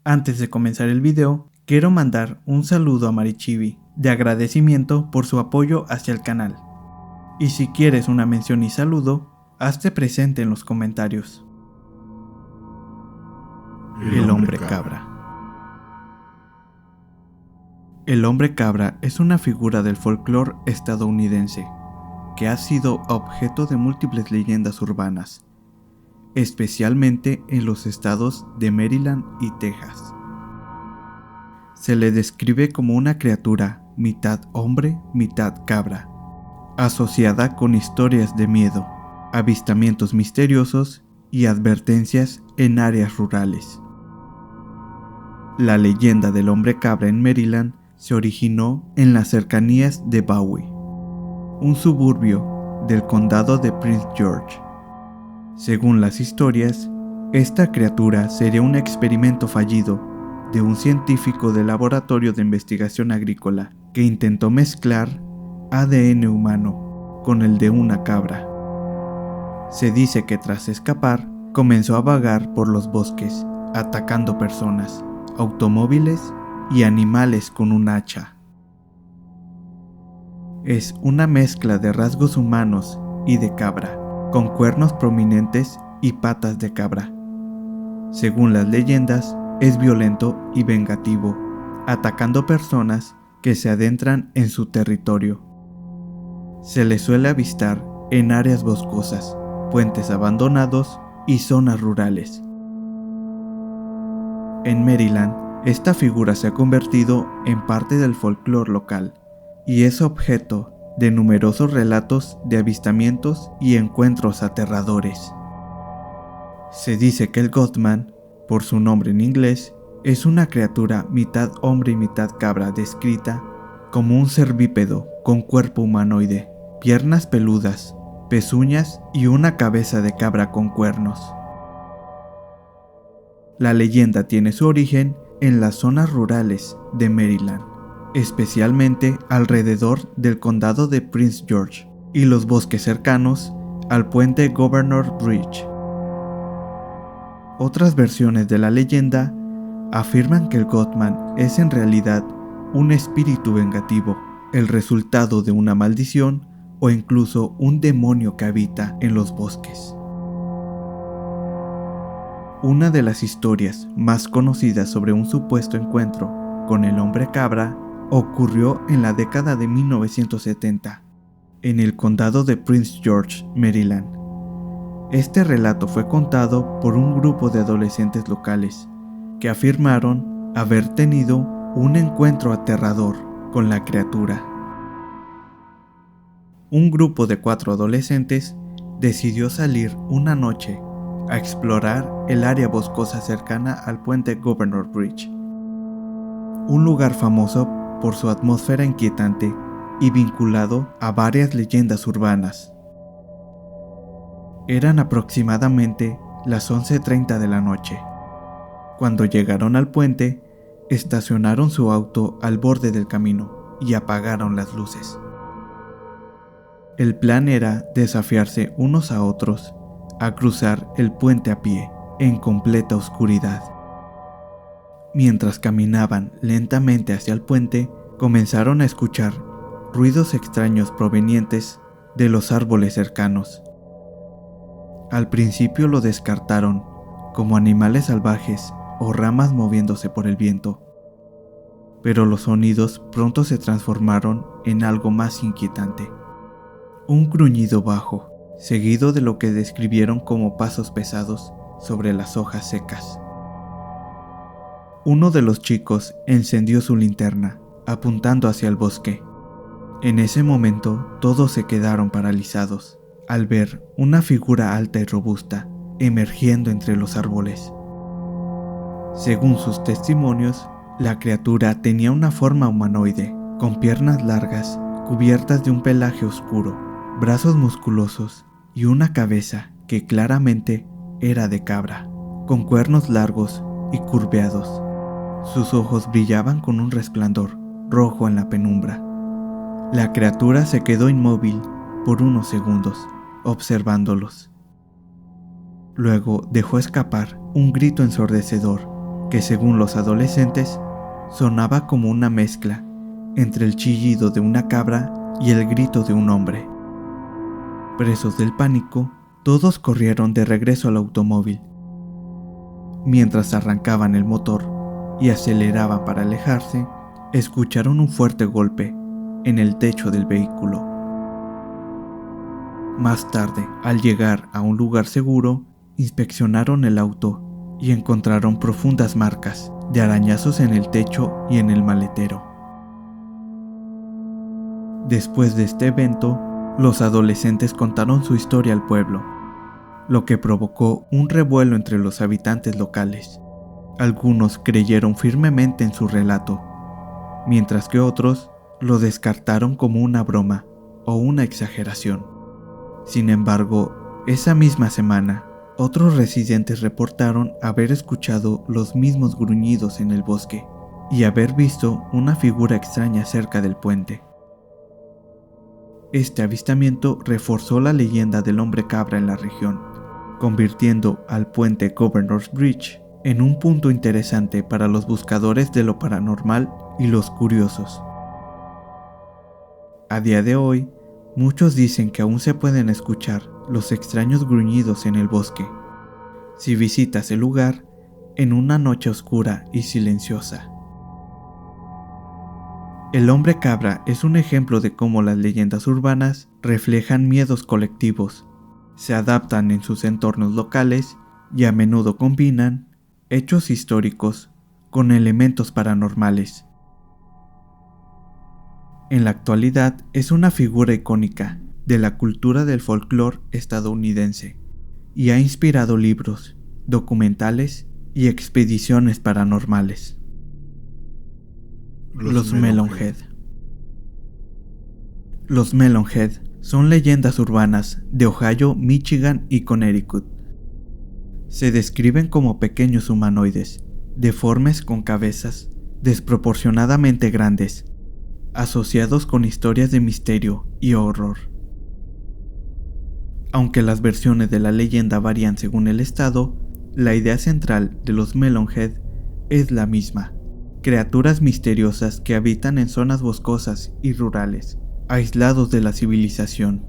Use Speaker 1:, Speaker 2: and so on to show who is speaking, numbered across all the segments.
Speaker 1: Antes de comenzar el video, quiero mandar un saludo a Marichibi de agradecimiento por su apoyo hacia el canal. Y si quieres una mención y saludo, hazte presente en los comentarios. El hombre cabra. El hombre cabra es una figura del folclore estadounidense que ha sido objeto de múltiples leyendas urbanas, especialmente en los estados de Maryland y Texas. Se le describe como una criatura mitad hombre, mitad cabra, asociada con historias de miedo, avistamientos misteriosos y advertencias en áreas rurales. La leyenda del hombre cabra en Maryland se originó en las cercanías de Bowie, un suburbio del condado de Prince George. Según las historias, esta criatura sería un experimento fallido de un científico del laboratorio de investigación agrícola que intentó mezclar ADN humano con el de una cabra. Se dice que tras escapar, comenzó a vagar por los bosques, atacando personas, automóviles y animales con un hacha. Es una mezcla de rasgos humanos y de cabra, con cuernos prominentes y patas de cabra. Según las leyendas, es violento y vengativo, atacando personas que se adentran en su territorio. Se le suele avistar en áreas boscosas, puentes abandonados y zonas rurales. En Maryland, esta figura se ha convertido en parte del folclore local y es objeto de numerosos relatos de avistamientos y encuentros aterradores. Se dice que el Gothman, por su nombre en inglés, es una criatura mitad hombre y mitad cabra descrita como un ser bípedo con cuerpo humanoide, piernas peludas, pezuñas y una cabeza de cabra con cuernos. La leyenda tiene su origen en las zonas rurales de Maryland, especialmente alrededor del condado de Prince George y los bosques cercanos al puente Governor Bridge. Otras versiones de la leyenda afirman que el Gothman es en realidad un espíritu vengativo, el resultado de una maldición o incluso un demonio que habita en los bosques. Una de las historias más conocidas sobre un supuesto encuentro con el hombre cabra ocurrió en la década de 1970, en el condado de Prince George, Maryland. Este relato fue contado por un grupo de adolescentes locales que afirmaron haber tenido un encuentro aterrador con la criatura. Un grupo de 4 adolescentes decidió salir una noche a explorar el área boscosa cercana al puente Governor Bridge, un lugar famoso por su atmósfera inquietante y vinculado a varias leyendas urbanas. Eran aproximadamente las 11:30 de la noche. Cuando llegaron al puente, estacionaron su auto al borde del camino y apagaron las luces. El plan era desafiarse unos a otros a cruzar el puente a pie, en completa oscuridad. Mientras caminaban lentamente hacia el puente, comenzaron a escuchar ruidos extraños provenientes de los árboles cercanos. Al principio lo descartaron como animales salvajes o ramas moviéndose por el viento, pero los sonidos pronto se transformaron en algo más inquietante. Un gruñido bajo, seguido de lo que describieron como pasos pesados sobre las hojas secas. Uno de los chicos encendió su linterna, apuntando hacia el bosque. En ese momento, todos se quedaron paralizados al ver una figura alta y robusta emergiendo entre los árboles. Según sus testimonios, la criatura tenía una forma humanoide, con piernas largas, cubiertas de un pelaje oscuro, brazos musculosos y una cabeza que claramente era de cabra, con cuernos largos y curveados. Sus ojos brillaban con un resplandor rojo en la penumbra. La criatura se quedó inmóvil por unos segundos, observándolos. Luego dejó escapar un grito ensordecedor que según los adolescentes sonaba como una mezcla entre el chillido de una cabra y el grito de un hombre. Presos del pánico, todos corrieron de regreso al automóvil. Mientras arrancaban el motor y aceleraban para alejarse, escucharon un fuerte golpe en el techo del vehículo. Más tarde, al llegar a un lugar seguro, inspeccionaron el auto y encontraron profundas marcas de arañazos en el techo y en el maletero. Después de este evento, los adolescentes contaron su historia al pueblo, lo que provocó un revuelo entre los habitantes locales. Algunos creyeron firmemente en su relato, mientras que otros lo descartaron como una broma o una exageración. Sin embargo, esa misma semana, otros residentes reportaron haber escuchado los mismos gruñidos en el bosque y haber visto una figura extraña cerca del puente. Este avistamiento reforzó la leyenda del hombre cabra en la región, convirtiendo al puente Governor's Bridge en un punto interesante para los buscadores de lo paranormal y los curiosos. A día de hoy, muchos dicen que aún se pueden escuchar los extraños gruñidos en el bosque si visitas el lugar en una noche oscura y silenciosa. El hombre cabra es un ejemplo de cómo las leyendas urbanas reflejan miedos colectivos, se adaptan en sus entornos locales y a menudo combinan hechos históricos con elementos paranormales. En la actualidad es una figura icónica de la cultura del folclore estadounidense y ha inspirado libros, documentales y expediciones paranormales. Los Melonhead. Los Melonhead son leyendas urbanas de Ohio, Michigan y Connecticut. Se describen como pequeños humanoides, deformes con cabezas desproporcionadamente grandes, asociados con historias de misterio y horror. Aunque las versiones de la leyenda varían según el estado, la idea central de los Melonhead es la misma: criaturas misteriosas que habitan en zonas boscosas y rurales, aislados de la civilización.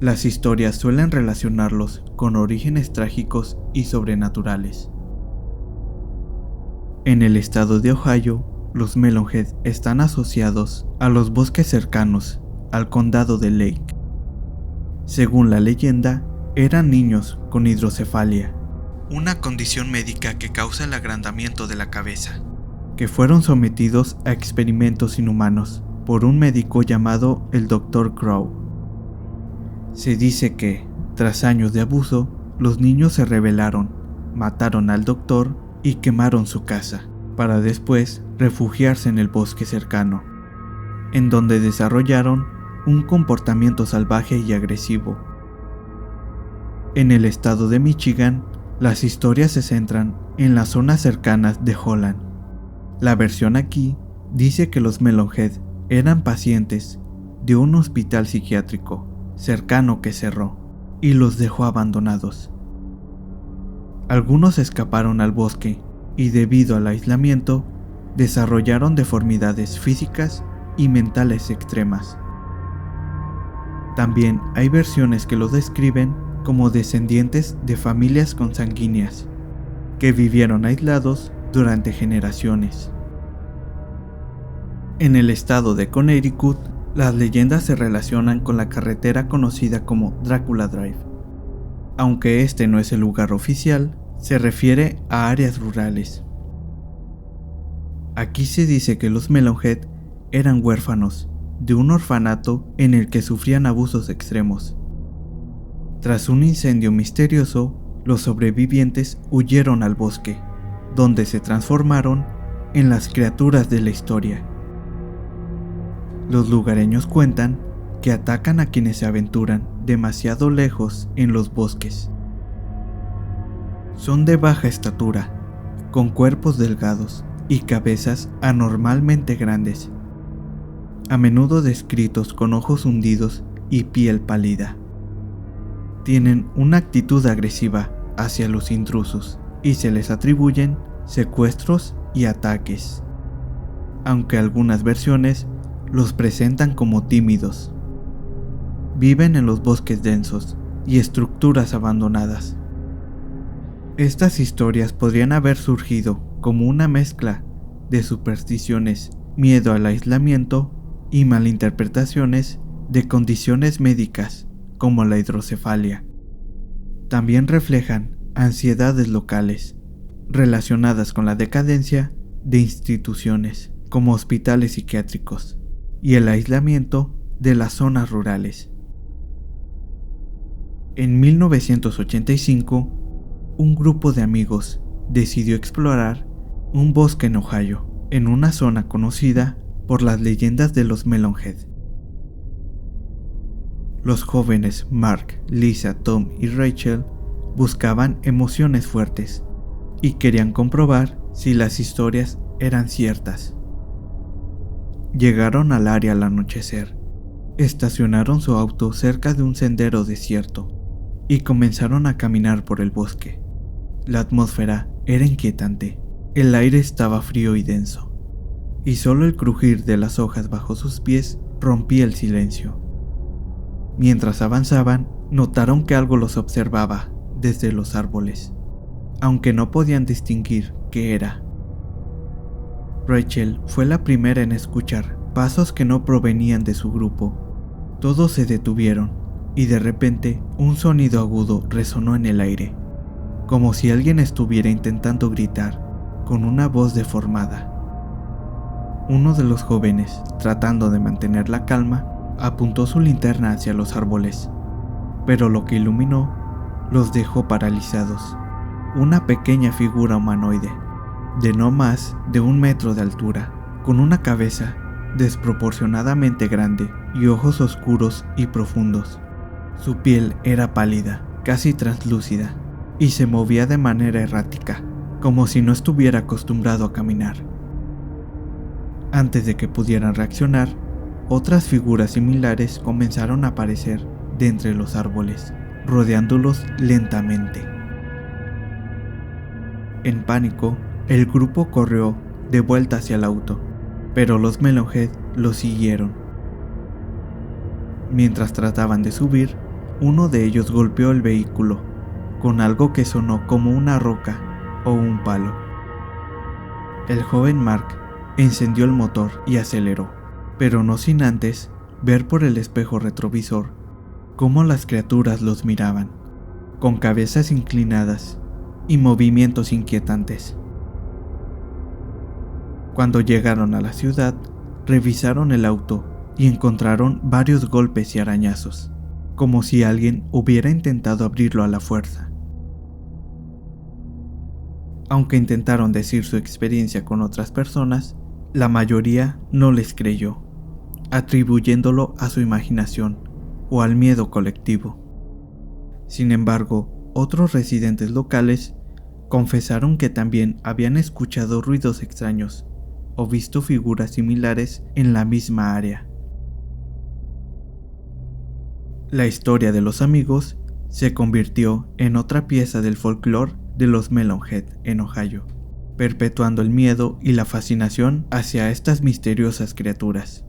Speaker 1: Las historias suelen relacionarlos con orígenes trágicos y sobrenaturales. En el estado de Ohio, los Melonhead están asociados a los bosques cercanos al condado de Lake. Según la leyenda, eran niños con hidrocefalia, una condición médica que causa el agrandamiento de la cabeza, que fueron sometidos a experimentos inhumanos por un médico llamado el Dr. Crow. Se dice que, tras años de abuso, los niños se rebelaron, mataron al doctor y quemaron su casa, para después refugiarse en el bosque cercano, en donde desarrollaron un comportamiento salvaje y agresivo. En el estado de Michigan, las historias se centran en las zonas cercanas de Holland. La versión aquí dice que los Melonhead eran pacientes de un hospital psiquiátrico cercano que cerró y los dejó abandonados. Algunos escaparon al bosque y debido al aislamiento desarrollaron deformidades físicas y mentales extremas. También hay versiones que los describen como descendientes de familias consanguíneas que vivieron aislados durante generaciones. En el estado de Connecticut, las leyendas se relacionan con la carretera conocida como Dracula Drive. Aunque este no es el lugar oficial, se refiere a áreas rurales. Aquí se dice que los Melonhead eran huérfanos de un orfanato en el que sufrían abusos extremos. Tras un incendio misterioso, los sobrevivientes huyeron al bosque, donde se transformaron en las criaturas de la historia. Los lugareños cuentan que atacan a quienes se aventuran demasiado lejos en los bosques. Son de baja estatura, con cuerpos delgados y cabezas anormalmente grandes, a menudo descritos con ojos hundidos y piel pálida. Tienen una actitud agresiva hacia los intrusos y se les atribuyen secuestros y ataques, aunque algunas versiones los presentan como tímidos. Viven en los bosques densos y estructuras abandonadas. Estas historias podrían haber surgido como una mezcla de supersticiones, miedo al aislamiento y malinterpretaciones de condiciones médicas como la hidrocefalia. También reflejan ansiedades locales relacionadas con la decadencia de instituciones como hospitales psiquiátricos y el aislamiento de las zonas rurales. En 1985, un grupo de amigos decidió explorar un bosque en Ohio, en una zona conocida por las leyendas de los Melonhead. Los jóvenes Mark, Lisa, Tom y Rachel buscaban emociones fuertes y querían comprobar si las historias eran ciertas. Llegaron al área al anochecer, estacionaron su auto cerca de un sendero desierto y comenzaron a caminar por el bosque. La atmósfera era inquietante, el aire estaba frío y denso, y solo el crujir de las hojas bajo sus pies rompía el silencio. Mientras avanzaban, notaron que algo los observaba desde los árboles, aunque no podían distinguir qué era. Rachel fue la primera en escuchar pasos que no provenían de su grupo. Todos se detuvieron y de repente un sonido agudo resonó en el aire, como si alguien estuviera intentando gritar con una voz deformada. Uno de los jóvenes, tratando de mantener la calma, apuntó su linterna hacia los árboles, pero lo que iluminó los dejó paralizados. Una pequeña figura humanoide, de no más de 1 metro de altura, con una cabeza desproporcionadamente grande y ojos oscuros y profundos. Su piel era pálida, casi translúcida, y se movía de manera errática, como si no estuviera acostumbrado a caminar. Antes de que pudieran reaccionar, otras figuras similares comenzaron a aparecer de entre los árboles, rodeándolos lentamente. En pánico, el grupo corrió de vuelta hacia el auto, pero los Melonhead lo siguieron. Mientras trataban de subir, uno de ellos golpeó el vehículo con algo que sonó como una roca o un palo. El joven Mark encendió el motor y aceleró, pero no sin antes ver por el espejo retrovisor cómo las criaturas los miraban, con cabezas inclinadas y movimientos inquietantes. Cuando llegaron a la ciudad, revisaron el auto y encontraron varios golpes y arañazos, como si alguien hubiera intentado abrirlo a la fuerza. Aunque intentaron decir su experiencia con otras personas, la mayoría no les creyó, atribuyéndolo a su imaginación o al miedo colectivo. Sin embargo, otros residentes locales confesaron que también habían escuchado ruidos extraños o visto figuras similares en la misma área. La historia de los amigos se convirtió en otra pieza del folclore de los Melonhead en Ohio, perpetuando el miedo y la fascinación hacia estas misteriosas criaturas.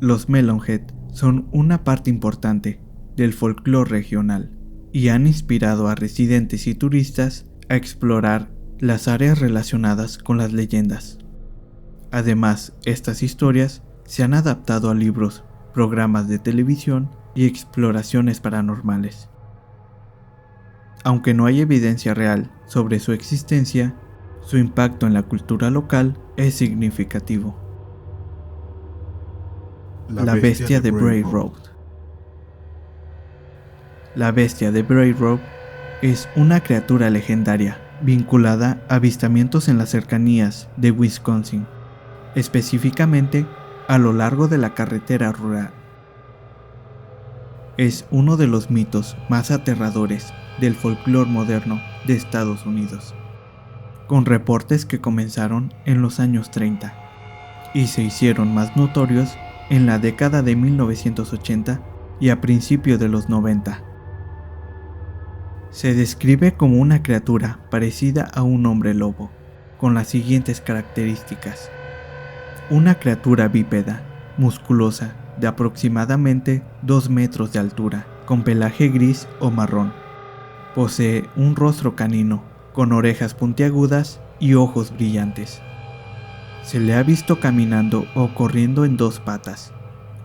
Speaker 1: Los Melonhead son una parte importante del folclore regional y han inspirado a residentes y turistas a explorar las áreas relacionadas con las leyendas. Además, estas historias se han adaptado a libros, programas de televisión y exploraciones paranormales. Aunque no hay evidencia real sobre su existencia, su impacto en la cultura local es significativo. La bestia de Bray Road. La bestia de Bray Road es una criatura legendaria vinculada a avistamientos en las cercanías de Wisconsin, específicamente a lo largo de la carretera rural. Es uno de los mitos más aterradores del folclore moderno de Estados Unidos, con reportes que comenzaron en los años 30 y se hicieron más notorios en la década de 1980 y a principios de los 90. Se describe como una criatura parecida a un hombre lobo, con las siguientes características. Una criatura bípeda, musculosa, de aproximadamente 2 metros de altura, con pelaje gris o marrón. Posee un rostro canino, con orejas puntiagudas y ojos brillantes. Se le ha visto caminando o corriendo en 2 patas,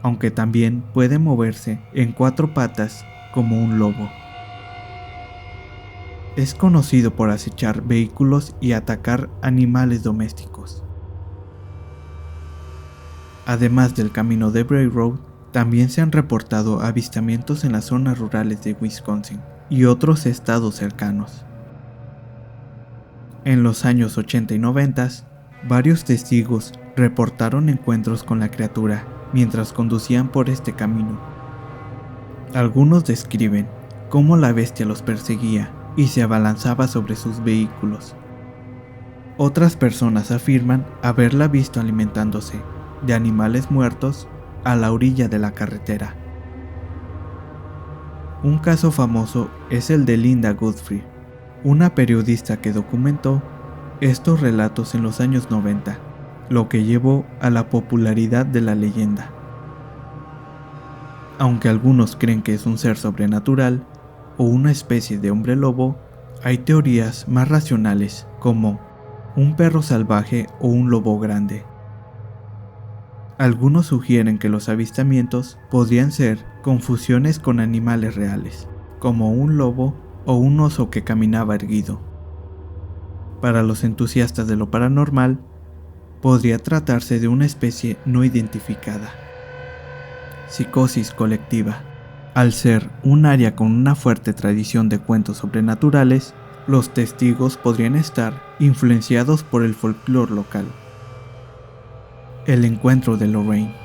Speaker 1: aunque también puede moverse en 4 patas como un lobo. Es conocido por acechar vehículos y atacar animales domésticos. Además del camino de Bray Road, también se han reportado avistamientos en las zonas rurales de Wisconsin y otros estados cercanos. En los años 80 y 90, varios testigos reportaron encuentros con la criatura mientras conducían por este camino. Algunos describen cómo la bestia los perseguía y se abalanzaba sobre sus vehículos. Otras personas afirman haberla visto alimentándose de animales muertos a la orilla de la carretera. Un caso famoso es el de Linda Godfrey, una periodista que documentó estos relatos en los años 90, lo que llevó a la popularidad de la leyenda. Aunque algunos creen que es un ser sobrenatural o una especie de hombre lobo, hay teorías más racionales como un perro salvaje o un lobo grande. Algunos sugieren que los avistamientos podrían ser confusiones con animales reales, como un lobo o un oso que caminaba erguido. Para los entusiastas de lo paranormal, podría tratarse de una especie no identificada. Psicosis colectiva. Al ser un área con una fuerte tradición de cuentos sobrenaturales, los testigos podrían estar influenciados por el folclore local. El encuentro de Lorraine.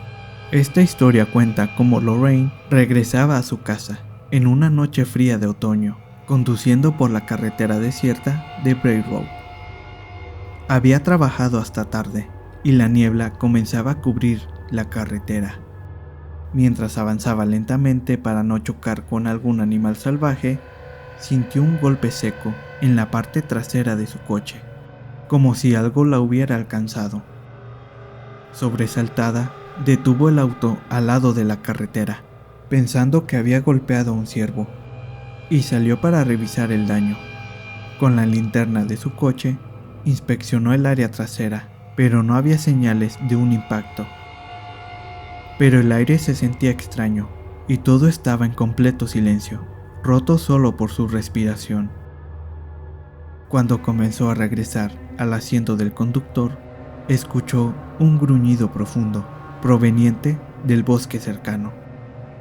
Speaker 1: Esta historia cuenta cómo Lorraine regresaba a su casa en una noche fría de otoño, conduciendo por la carretera desierta de Bray Road. Había trabajado hasta tarde y la niebla comenzaba a cubrir la carretera. Mientras avanzaba lentamente para no chocar con algún animal salvaje, sintió un golpe seco en la parte trasera de su coche, como si algo la hubiera alcanzado. Sobresaltada, detuvo el auto al lado de la carretera, pensando que había golpeado a un ciervo, y salió para revisar el daño. Con la linterna de su coche, inspeccionó el área trasera, pero no había señales de un impacto. Pero el aire se sentía extraño, y todo estaba en completo silencio, roto solo por su respiración. Cuando comenzó a regresar al asiento del conductor, escuchó un gruñido profundo, proveniente del bosque cercano.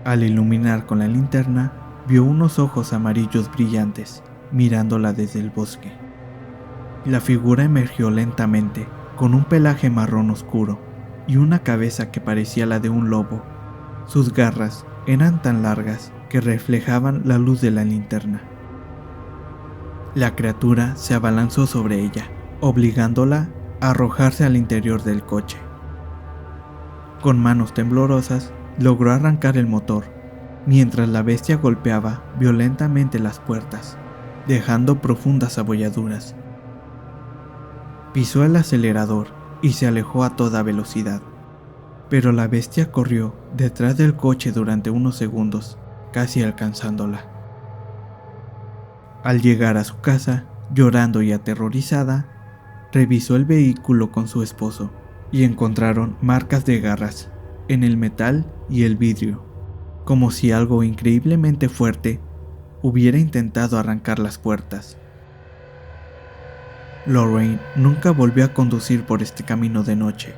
Speaker 1: Al iluminar con la linterna, vio unos ojos amarillos brillantes, mirándola desde el bosque. La figura emergió lentamente, con un pelaje marrón oscuro y una cabeza que parecía la de un lobo. Sus garras eran tan largas que reflejaban la luz de la linterna. La criatura se abalanzó sobre ella, obligándola a arrojarse al interior del coche. Con manos temblorosas, logró arrancar el motor, mientras la bestia golpeaba violentamente las puertas, dejando profundas abolladuras. Pisó el acelerador y se alejó a toda velocidad, pero la bestia corrió detrás del coche durante unos segundos, casi alcanzándola. Al llegar a su casa, llorando y aterrorizada, revisó el vehículo con su esposo y encontraron marcas de garras en el metal y el vidrio, como si algo increíblemente fuerte hubiera intentado arrancar las puertas. Lorraine nunca volvió a conducir por este camino de noche,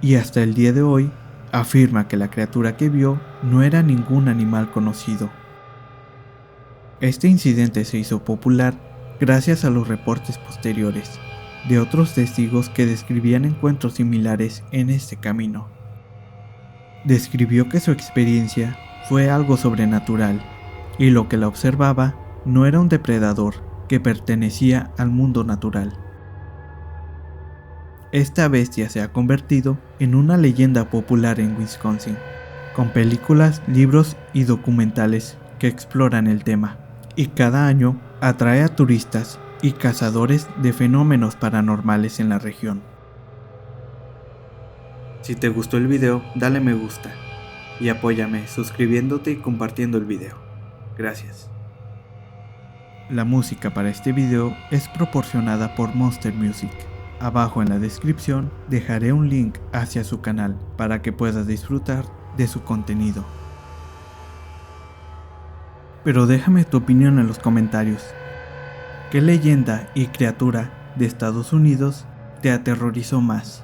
Speaker 1: y hasta el día de hoy afirma que la criatura que vio no era ningún animal conocido. Este incidente se hizo popular gracias a los reportes posteriores de otros testigos que describían encuentros similares en este camino. Describió que su experiencia fue algo sobrenatural, y lo que la observaba no era un depredador que pertenecía al mundo natural. Esta bestia se ha convertido en una leyenda popular en Wisconsin, con películas, libros y documentales que exploran el tema, y cada año atrae a turistas y cazadores de fenómenos paranormales en la región. Si te gustó el video, dale me gusta y apóyame suscribiéndote y compartiendo el video. Gracias. La música para este video es proporcionada por Monster Music. Abajo en la descripción dejaré un link hacia su canal para que puedas disfrutar de su contenido. Pero déjame tu opinión en los comentarios. ¿Qué leyenda y criatura de Estados Unidos te aterrorizó más?